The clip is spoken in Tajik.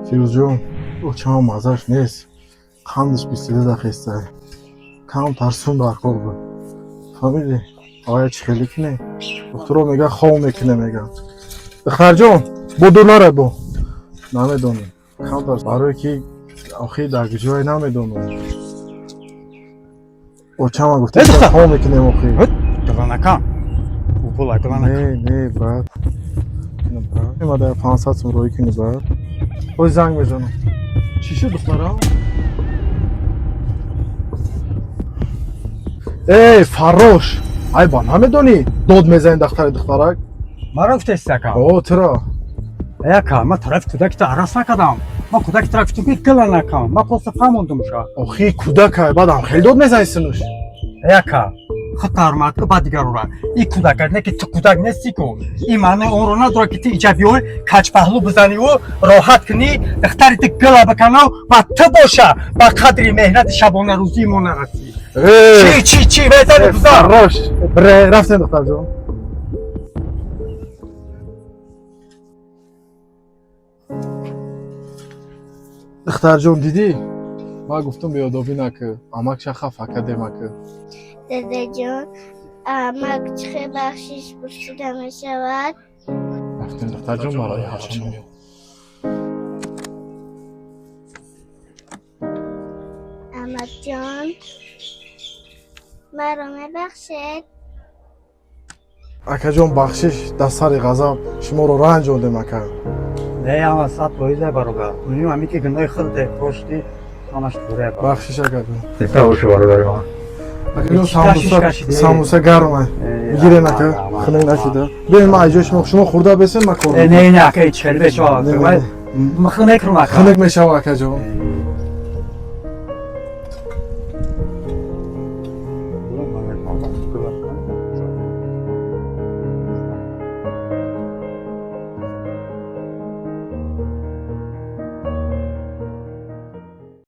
фирӯзҷон чамо маззаш нест. Қандаш 22 дақиқаста. Кам тарсун дар кор буд. Фаҳмидӣ? Оя чӣ хеле кине? Духтуро мега хол мекине меган. Духтарҷон, буду нара бо. Намедонем. Кам тарс барое ки охир дар гуҷоя намедонем. О чама гуфта хол мекинем охир. Гуланакам. Була гуланакам. Не, брат. Имада 500 сум рӯй кини брат. Ой занг мезанам. Чӣ шуд духтарам? Эй, Фарош! Ай ба намедонӣ дод мезани дахтари духтарак? Маро гуфтестака. О, чаро? Яка, ма тарафи кӯдакита арас накардам. Ма кӯдаки тарафи ту гуланакам. Ма просто фаҳмондум ша. Охи кӯдакай, баъдам хеле дод мезани синуш. Яка, хатармат ки ба дигарора. И кӯдак не ки ту кӯдак нести ку. И маънои онро надорад ки ту иҷабиёй качпаҳлӯ бизаниву роҳат кунӣ, духтари ту гула биканав ва ту боша ба қадри меҳнати шабонарӯзии мо нарасӣ. Чи мезани бузар? Фарош, бре, рафтем духтарҷон. духтарҷон дидӣ? Ман гуфтам биёдобӣ накӣ. Амак шаха факадемакӣ. Дедаҷон, амак чӣ хел бахшиш пурсида мешавад? Рафтем духтарҷон барои ҳашам. Амакҷон, маро мебахшед? Акаҷон бахшиш дар сари ғазаб шуморо ранҷондем ака. Не, ама 100% баробар. Уним ами ки гуноҳи хурде пошти онаш дуре. Бахшиш акаҷон. Тепа ушу баробар ма. Акаҷон самуса гармай. Мигирен ака, хунак нашуда. Бем ман аҷои шумо хурда бесен ма кор. Не, ака ич хел бешава. Ма хунак рӯ ака. Хунак мешава акаҷон.